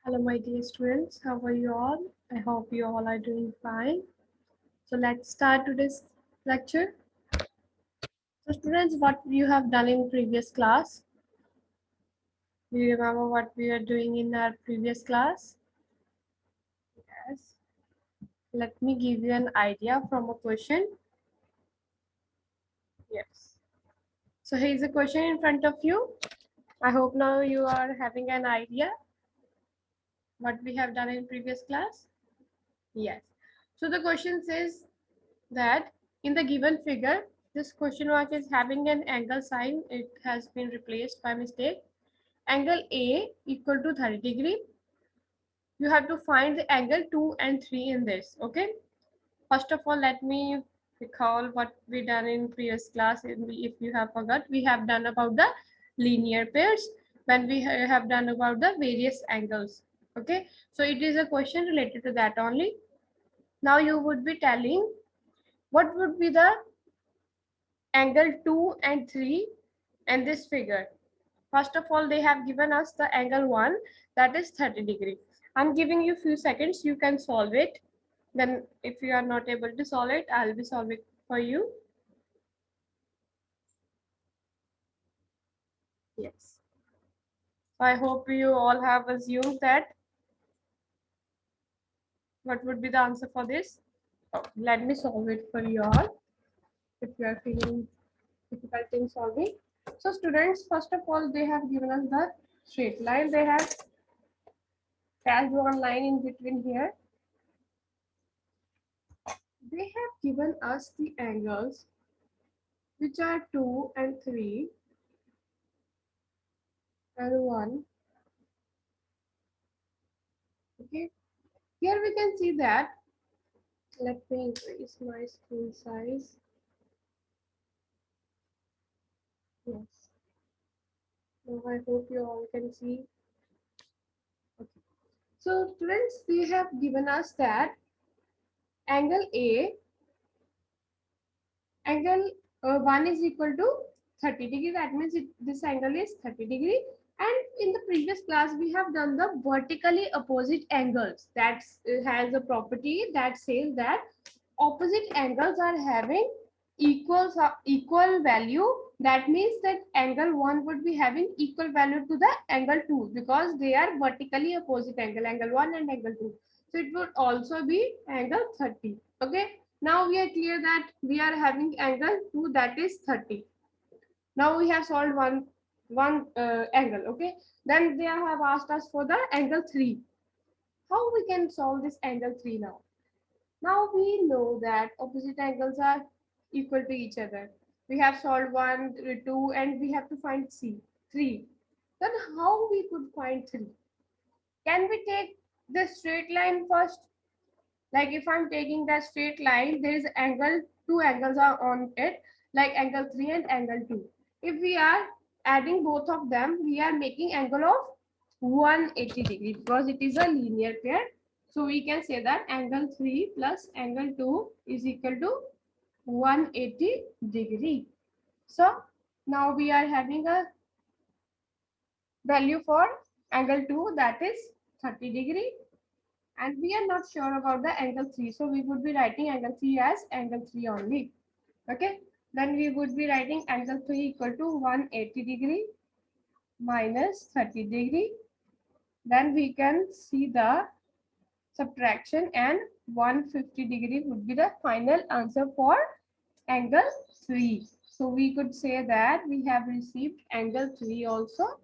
Hello, my dear students. How are you all? I hope you all are doing fine. So let's start today's lecture. So students, what you have done in previous class? Do you remember what we were doing in our previous class? Yes. Let me give you an idea from a question. Yes. So here's a question in front of you. I hope now you are having an idea what we have done in previous class. Yes. So the question says that in the given figure, this question mark is having an angle sign. It has been replaced by mistake. Angle A equal to 30 degree. You have to find the angle 2 and 3 in this. Okay. First of all, let me recall what we done in previous class. If you have forgot, we have done about the linear pairs when we have done about the various angles. Okay. So it is a question related to that only. Now you would be telling what would be the angle 2 and 3 and this figure. First of all, they have given us the angle 1, that is 30 degree. I'm giving you few seconds, you can solve it. Then if you are not able to solve it, I'll be solving for you. Yes. So I hope you all have assumed that what would be the answer for this. Oh, let me solve it for you all if you are feeling difficult in solving. So students, first of all, they have given us the straight line. They have dashed one line in between here. They have given us the angles which are 2 and 3 and 1. Okay, here we can see that. Let me increase my screen size. Yes. Now I hope you all can see. Okay. So students, they have given us that angle A, angle 1 is equal to 30 degree. That means this angle is 30 degree. And in the previous class, we have done the vertically opposite angles. That has a property that says that opposite angles are having equal value. That means that angle 1 would be having equal value to the angle 2 because they are vertically opposite angle 1 and angle 2. So it would also be angle 30. Okay. Now we are clear that we are having angle 2, that is 30. Now we have solved one angle. Okay. Then they have asked us for the angle 3. How we can solve this angle 3 now? Now we know that opposite angles are equal to each other. We have solved 1, 2, and we have to find C, 3. Then how we could find 3? Can we take the straight line first? Like if I'm taking the straight line, there is angle, two angles are on it, like angle 3 and angle 2. If we are adding both of them, we are making angle of 180 degree because it is a linear pair. So we can say that angle 3 plus angle 2 is equal to 180 degree. So now we are having a value for angle 2, that is 30 degree. And we are not sure about the angle 3. So we would be writing angle 3 as angle 3 only. Okay. Then we would be writing angle 3 equal to 180 degree minus 30 degree. Then we can see the subtraction and 150 degree would be the final answer for angle 3. So we could say that we have received angle 3 also,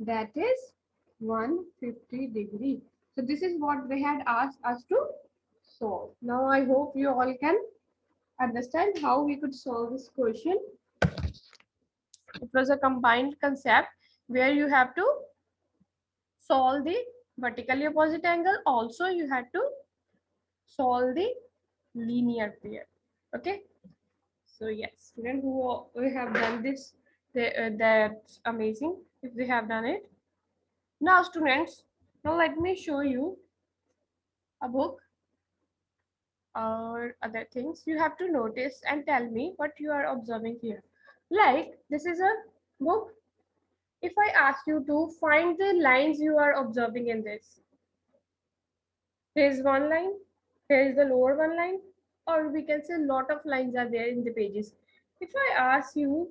that is 150 degree. So this is what they had asked us to solve. Now I hope you all can understand how we could solve this question. It was a combined concept where you have to solve the vertically opposite angle. Also, you had to solve the linear pair. Okay. So yes, students who have done this, that's amazing if they have done it. Now students, now let me show you a book or other things. You have to notice and tell me what you are observing here. Like this is a book. If I ask you to find the lines you are observing in this, Here is one line, here is the lower one line, or we can say lot of lines are there in the pages. If I ask you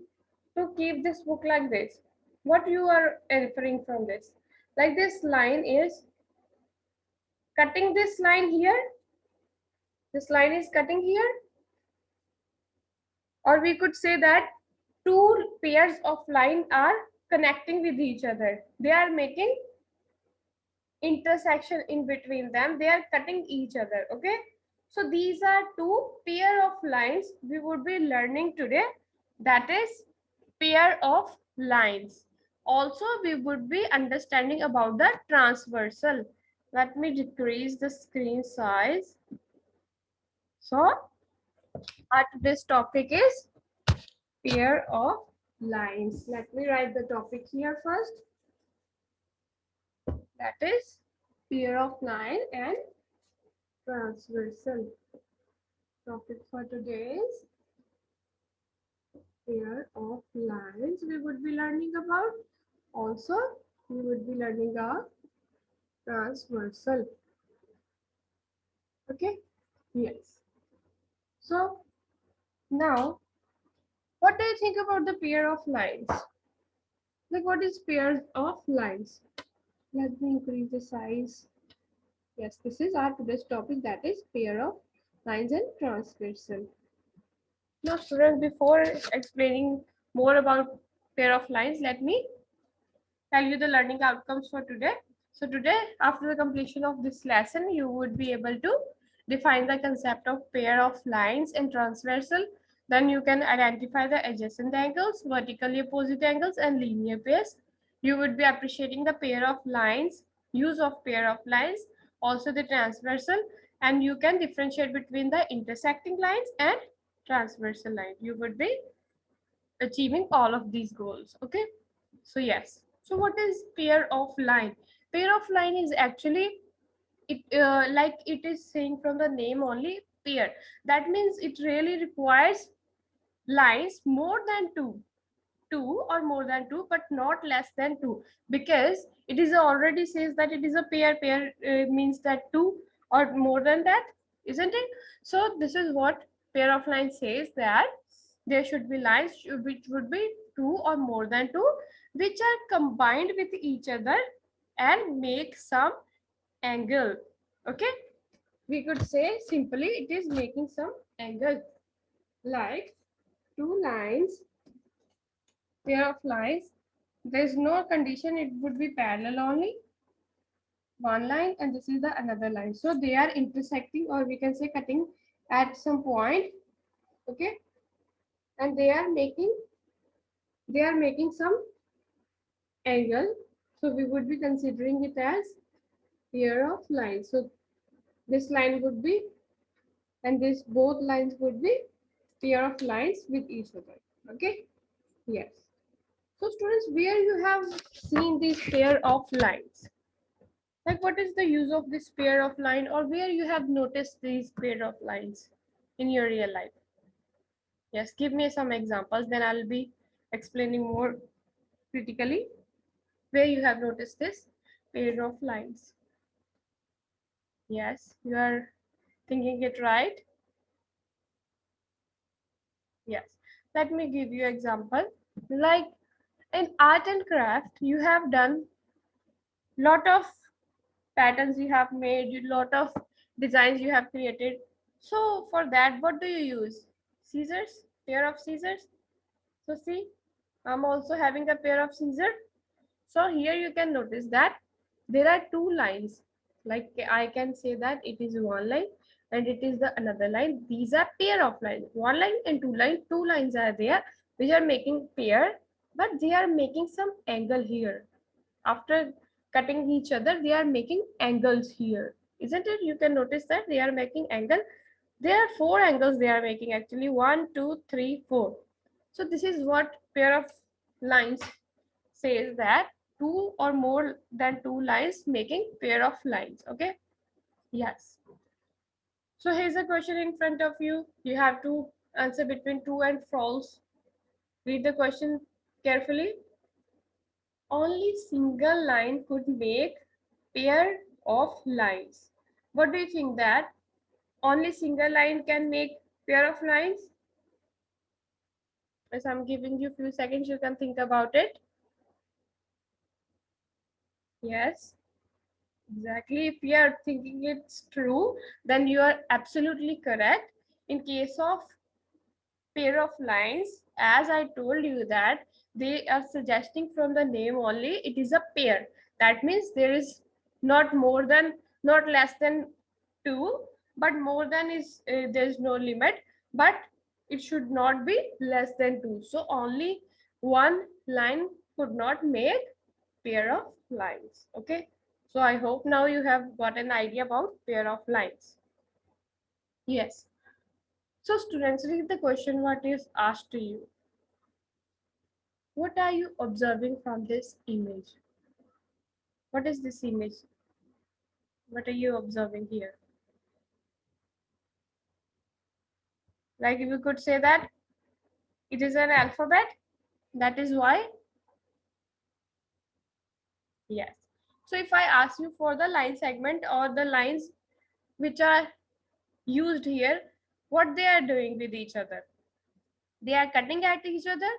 to keep this book like this, what you are inferring from this? Like this line is cutting this line here, this line is cutting here, or we could say that two pairs of line are connecting with each other. They are making intersection in between them. They are cutting each other. Okay. So these are two pair of lines we would be learning today. That is pair of lines. Also, we would be understanding about the transversal. Let me decrease the screen size. So, this topic is pair of lines. Let me write the topic here first. That is pair of line and transversal. Topic for today is pair of lines we would be learning about. Also, we would be learning a transversal. Okay, yes. So now, what do you think about the pair of lines? Like, what is pairs of lines? Let me increase the size. Yes, this is our today's topic, that is pair of lines and transversal. Now, students, before explaining more about pair of lines, let me tell you the learning outcomes for today. So today, after the completion of this lesson, you would be able to define the concept of pair of lines and transversal. Then you can identify the adjacent angles, vertically opposite angles, and linear pairs. You would be appreciating the pair of lines, use of pair of lines, also the transversal, and you can differentiate between the intersecting lines and transversal line. You would be achieving all of these goals. Okay. So yes. So what is pair of line? Pair of line is actually it like it is saying from the name only, pair. That means it really requires lines more than two or more than two, but not less than two, because it is already says that it is a pair. Pair means that two or more than that, isn't it? So this is what pair of lines says, that there should be lines which would be two or more than two, which are combined with each other and make some angle. Okay, we could say simply it is making some angle, like two lines, pair of lines. There's no condition, it would be parallel only. One line and this is the another line. So they are intersecting, or we can say cutting at some point. Okay, and they are making some angle. So we would be considering it as pair of lines. So this line would be, and this both lines would be pair of lines with each other. Okay, yes. So students, where you have seen this pair of lines, like what is the use of this pair of line, or where you have noticed these pair of lines in your real life? Yes, give me some examples, then I'll be explaining more critically where you have noticed this pair of lines. Yes, you are thinking it right. Yes, let me give you example. Like in art and craft, you have done lot of patterns, you have made lot of designs you have created. So for that, what do you use? Scissors, pair of scissors. So see, I'm also having a pair of scissors. So here you can notice that there are two lines. Like I can say that it is one line and it is the another line. These are pair of lines. One line and two line. Two lines are there which are making pair, but they are making some angle here. After cutting each other, they are making angles here. Isn't it? You can notice that they are making angle. There are four angles they are making actually. 1, 2, 3, 4. So this is what pair of lines says, that two or more than two lines making pair of lines. Okay, yes. So here's a question in front of you. You have to answer between true and false. Read the question carefully. Only single line could make pair of lines. What do you think, that only single line can make pair of lines? As I'm giving you a few seconds, you can think about it. Yes, exactly. If you are thinking it's true, then you are absolutely correct. In case of pair of lines, as I told you that they are suggesting from the name only, it is a pair. That means there is not more than, not less than two, but more than is, there is no limit, but it should not be less than two. So only one line could not make pair of lines. Okay. So I hope now you have got an idea about pair of lines. Yes. So students, read the question what is asked to you. What are you observing from this image? What is this image? What are you observing here? Like if you could say that it is an alphabet, that is why. Yes. So if I ask you for the line segment or the lines which are used here, what they are doing with each other? They are cutting at each other.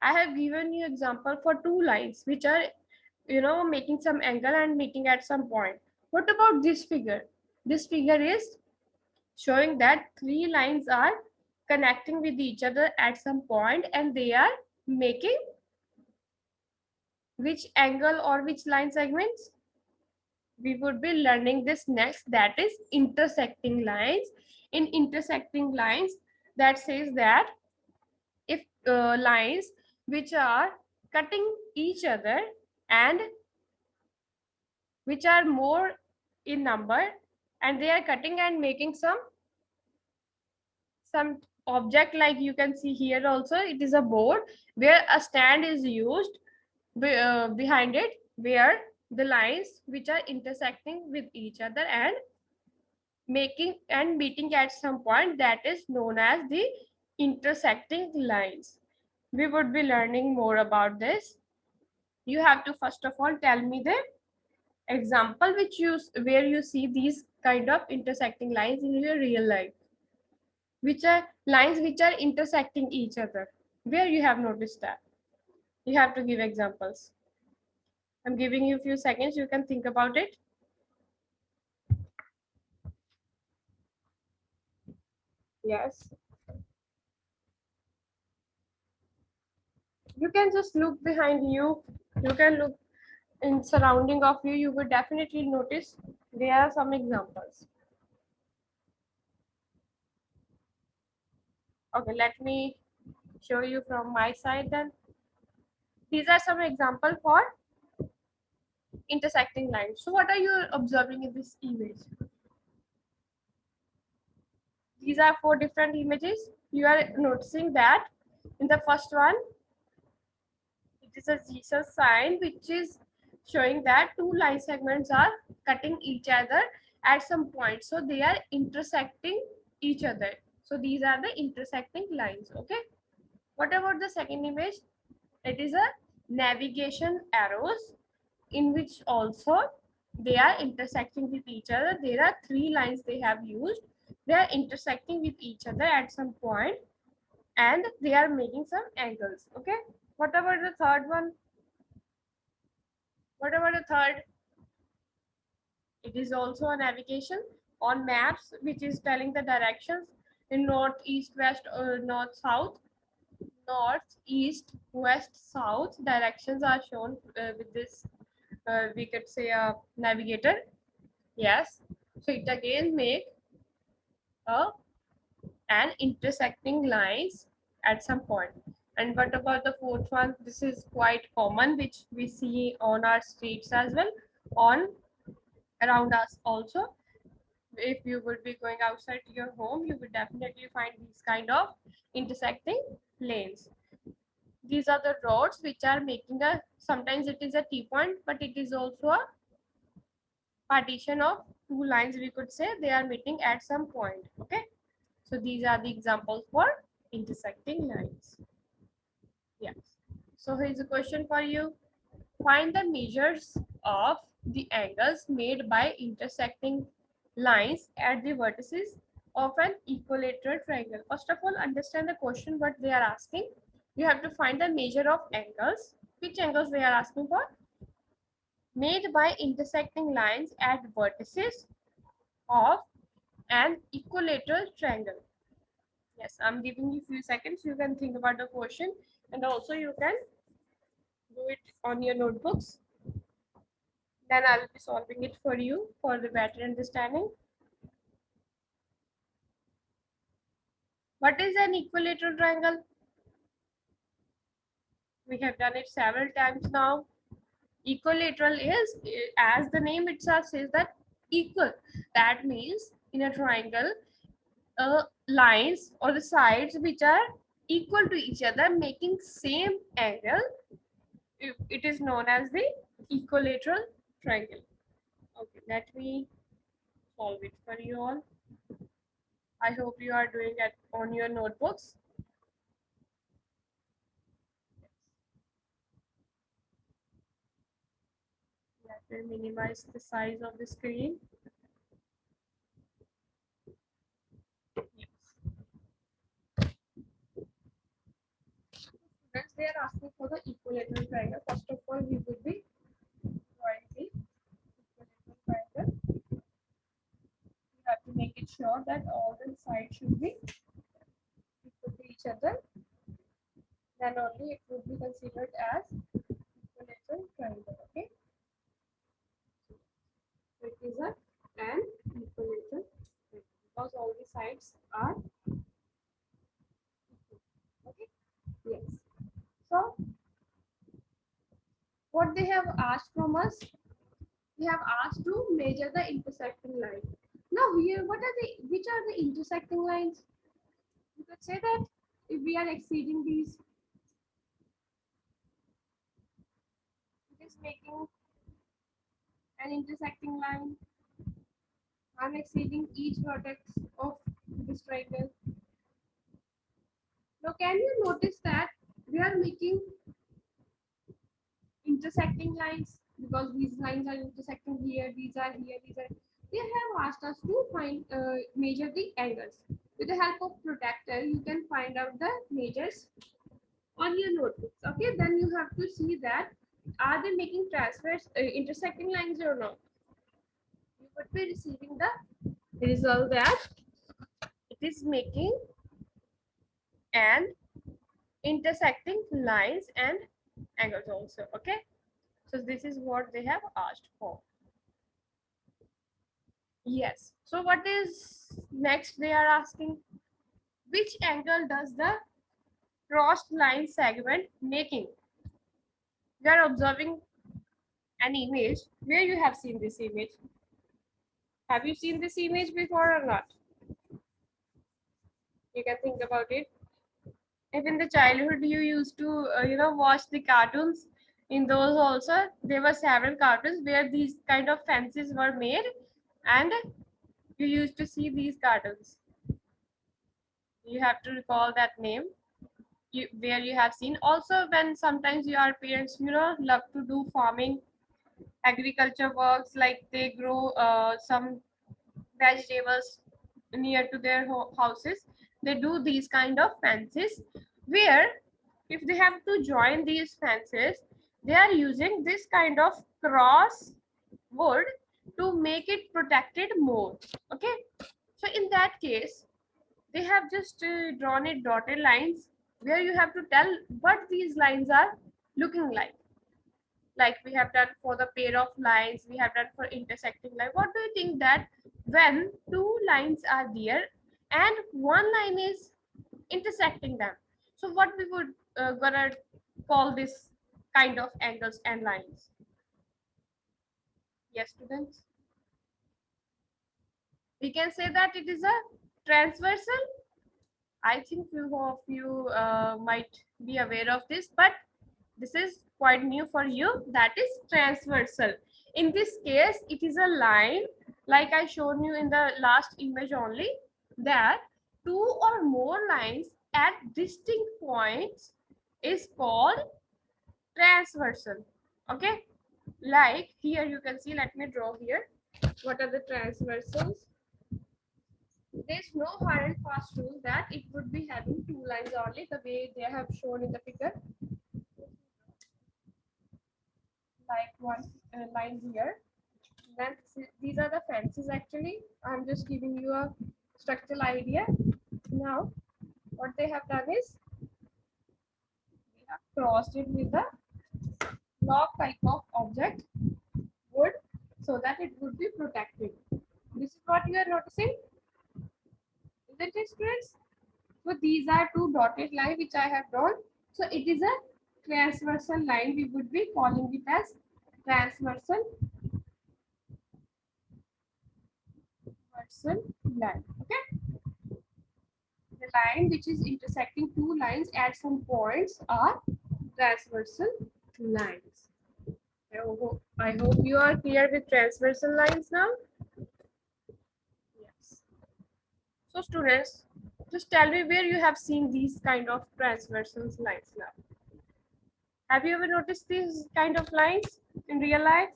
I have given you example for two lines which are, making some angle and meeting at some point. What about this figure? This figure is showing that three lines are connecting with each other at some point and they are making which angle or which line segments? We would be learning this next, that is intersecting lines. In intersecting lines, that says that if lines which are cutting each other and which are more in number and they are cutting and making some object, like you can see here also, it is a board where a stand is used behind it, where the lines which are intersecting with each other and making and meeting at some point, that is known as the intersecting lines. We would be learning more about this. You have to first of all tell me the example which you where you see these kind of intersecting lines in your real life, which are lines which are intersecting each other, where you have noticed that. You have to give examples. I'm giving you a few seconds, you can think about it. Yes, you can just look behind you, you can look in surrounding of you, you will definitely notice there are some examples. Okay, let me show you from my side then. These are some example for intersecting lines. So what are you observing in this image? These are four different images. You are noticing that in the first one, it is a Jesus sign which is showing that two line segments are cutting each other at some point. So they are intersecting each other. So these are the intersecting lines. Okay. What about the second image? It is a navigation arrows in which also they are intersecting with each other. There are three lines they have used. They are intersecting with each other at some point and they are making some angles. Okay. What about the third one? What about the third? It is also a navigation on maps which is telling the directions in north, east, west, or north, south. North, east, west, south directions are shown with this, we could say a navigator. Yes. So it again make a and intersecting lines at some point. And what about the fourth one? This is quite common, which we see on our streets as well, on around us also. If you would be going outside to your home, you would definitely find these kind of intersecting lanes. These are the roads which are making a, sometimes it is a T point, but it is also a partition of two lines, we could say they are meeting at some point. Okay. So these are the examples for intersecting lines. Yes. So here's a question for you. Find the measures of the angles made by intersecting lines at the vertices of an equilateral triangle. First of all, understand the question what they are asking. You have to find the measure of angles. Which angles they are asking for? Made by intersecting lines at vertices of an equilateral triangle. Yes, I'm giving you few seconds. You can think about the question, and also you can do it on your notebooks. Then I'll be solving it for you for the better understanding. What is an equilateral triangle? We have done it several times now. Equilateral is, as the name itself says, that equal. That means in a triangle, lines or the sides which are equal to each other making same angle, it is known as the equilateral triangle. Okay, let me solve it for you all. I hope you are doing it on your notebooks. Let me minimize the size of the screen. Students, they are asking for the equilateral triangle. First of all, we would be drawing the equilateral triangle. You have to make it sure that all the sides should be equal to each other. Then only it would be considered as equilateral triangle. Okay, so it is an equilateral triangle because all the sides are equal. Okay, yes. So what they have asked from us, we have asked to measure the intersecting line. Now here, which are the intersecting lines? You could say that if we are exceeding these, it is making an intersecting line. I'm exceeding each vertex of this triangle. Now can you notice that we are making intersecting lines because these lines are intersecting here, these are here, these are. They have asked us to find measure the angles. With the help of protractor, you can find out the measures on your notebooks. Okay, then you have to see that are they making transverse intersecting lines or not. You would be receiving the result that it is making and intersecting lines and angles also. Okay, so this is what they have asked for. Yes, so what is next they are asking? Which angle does the crossed line segment making? We are observing an image. Where you have seen this image? Have you seen this image before or not? You can think about it. If in the childhood you used to watch the cartoons, in those also there were several cartoons where these kind of fences were made and you used to see these cartoons. You have to recall that name. Where you have seen also when sometimes your parents love to do farming agriculture works, like they grow some vegetables near to their houses. They do these kind of fences where if they have to join these fences, they are using this kind of cross wood to make it protected more. Okay, so in that case they have just drawn it dotted lines where you have to tell what these lines are looking like we have done for the pair of lines, we have done for intersecting line. What do you think that when two lines are there and one line is intersecting them, so what we would gonna call this kind of angles and lines? Yes, students, we can say that it is a transversal. I think few of you might be aware of this, but this is quite new for you. That is transversal. In this case, it is a line, like I shown you in the last image only, that two or more lines at distinct points is called transversal. Okay, like here you can see, let me draw here. What are the transversals? There's no hard and fast rule that it would be having two lines only, the way they have shown in the figure, like one line here. Then these are the fences actually. I'm just giving you a structural idea. Now, what they have done is they have crossed it with a block type of object, wood, so that it would be protected. This is what you are noticing, isn't it, students? So these are two dotted lines which I have drawn. So it is a transversal line. We would be calling it as transversal line. Okay, the line which is intersecting two lines at some points are transversal lines. I hope you are clear with transversal lines now. Yes. So students, just tell me where you have seen these kind of transversal lines now. Have you ever noticed these kind of lines in real life?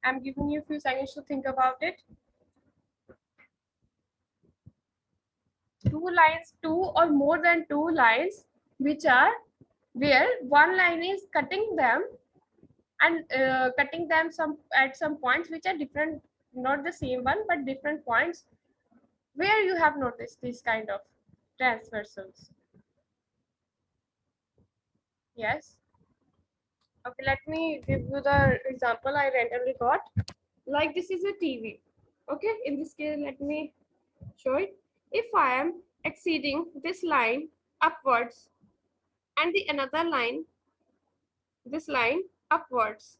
I'm giving you a few seconds to think about it. Two lines, two or more than two lines, which are where one line is cutting them and cutting them some at some points which are different, not the same one, but different points. Where you have noticed this kind of transversals? Yes. Okay, let me give you the example I randomly got. Like this is a TV. Okay, in this case, let me show it. If I am exceeding this line upwards and the another line, this line upwards,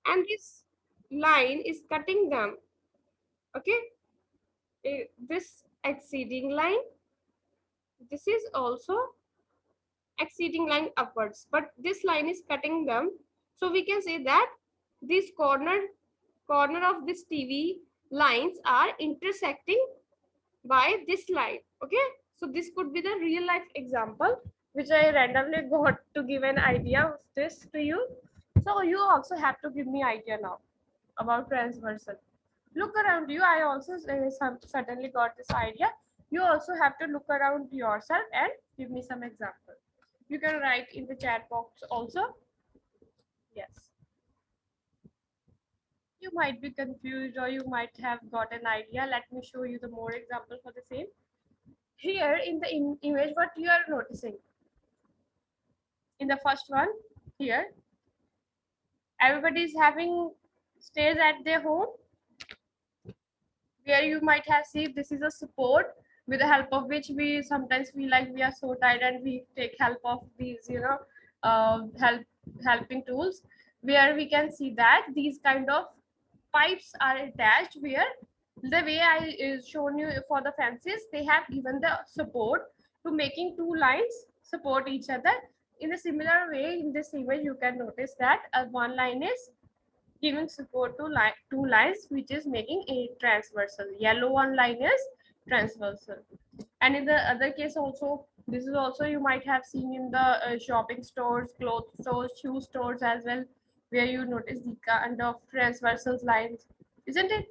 and this line is cutting them, okay, this exceeding line, this is also exceeding line upwards, but this line is cutting them. So we can say that this corner of this TV lines are intersecting by this line. Okay, so this could be the real life example which I randomly got to give an idea of this to you. So you also have to give me idea now about transversal. Look around you. I also suddenly got this idea. You also have to look around yourself and give me some example. You can write in the chat box also. Yes. You might be confused or you might have got an idea. Let me show you the more example for the same. Here in the image, what you are noticing? In the first one, here, everybody is having stairs at their home, where you might have seen this is a support with the help of which we sometimes feel like we are so tired and we take help of these, helping tools, where we can see that these kind of pipes are attached, where the way I is shown you for the fences, they have given the support to making two lines support each other. In a similar way, in this image, you can notice that one line is giving support to two lines, which is making a transversal. Yellow one line is transversal. And in the other case also, this is also you might have seen in the shopping stores, clothes stores, shoe stores as well, where you notice the kind of transversal lines, isn't it?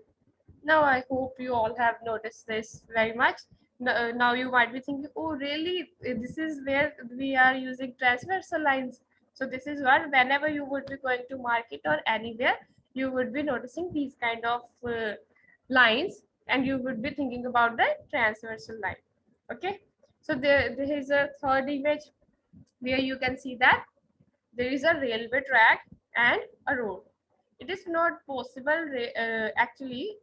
Now, I hope you all have noticed this very much. Now you might be thinking, oh, really? This is where we are using transversal lines. So this is what, whenever you would be going to market or anywhere, you would be noticing these kind of lines, and you would be thinking about the transversal line. Okay. So there is a third image where you can see that there is a railway track and a road. It is not possible actually,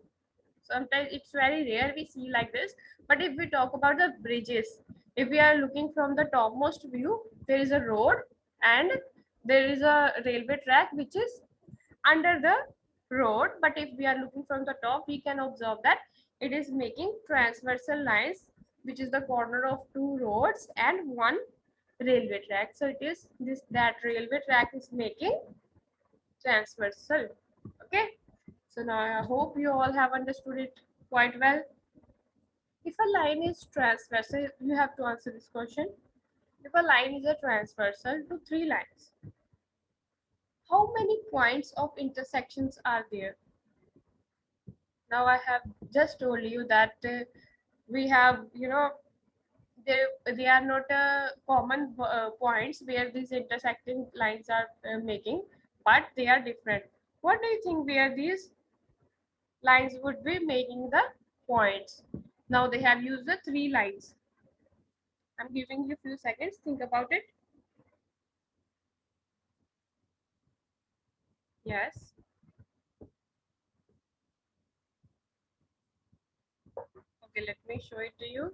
sometimes it's very rare we see like this, but if we talk about the bridges, if we are looking from the topmost view, there is a road and there is a railway track which is under the road, but if we are looking from the top, we can observe that it is making transversal lines, which is the corner of two roads and one railway track. So it is this, that railway track is making transversal. Okay, so now I hope you all have understood it quite well. If a line is transversal, you have to answer this question. If a line is a transversal to three lines, how many points of intersections are there? Now I have just told you that we have, they are not common points where these intersecting lines are making, but they are different. What do you think where these lines would be making the points? Now they have used the three lines. I'm giving you a few seconds. Think about it. Yes. Okay, let me show it to you.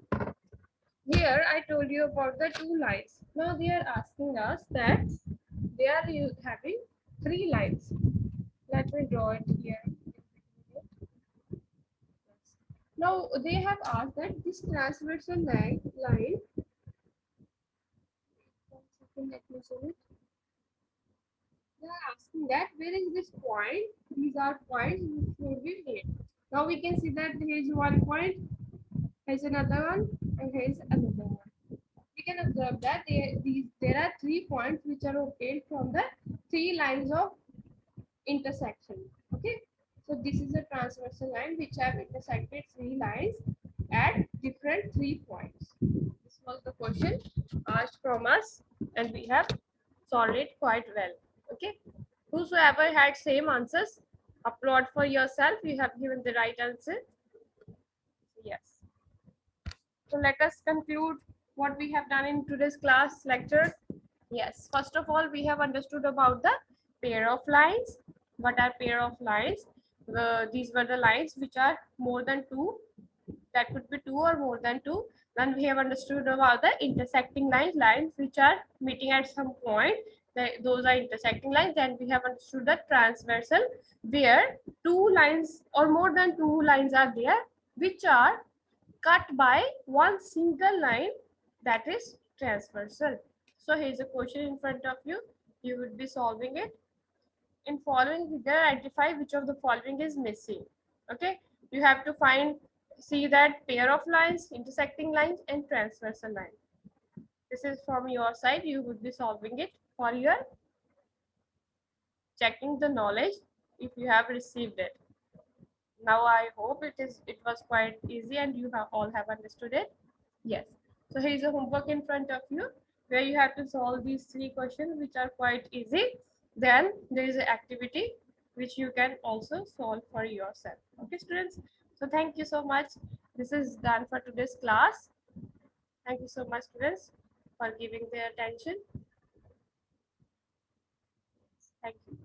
Here I told you about the two lines. Now they are asking us that they are having three lines. Let me draw it here. Now they have asked that this transversal line. One second, let me show it. They are asking that where is this point? These are points which should be made. Now we can see that there is one point, here's another one, and here's another one. We can observe that there are 3 points which are obtained from the three lines of intersection. Okay, so this is a transversal line which have intersected three lines at different 3 points. This was the question asked from us, and we have solved it quite well. Okay, whosoever had same answers, applaud for yourself. You have given the right answer. Yes. So let us conclude what we have done in today's class lecture. Yes, first of all, we have understood about the pair of lines. What are pair of lines? These were the lines which are more than two. That could be two or more than two. Then we have understood about the intersecting lines, lines which are meeting at some point. Those are intersecting lines. Then we have understood the transversal, where two lines or more than two lines are there, which are cut by one single line, that is transversal. So here's a question in front of you. You would be solving it. In following figure, identify which of the following is missing. Okay, you have to see that pair of lines, intersecting lines, and transversal line. This is from your side. You would be solving it for your checking the knowledge if you have received it. Now I hope it was quite easy and you all have understood it. Yes. So here is a homework in front of you where you have to solve these 3 questions which are quite easy. Then there is an activity which you can also solve for yourself. Okay, students. So thank you so much. This is done for today's class. Thank you so much, students, for giving their attention. Thank you.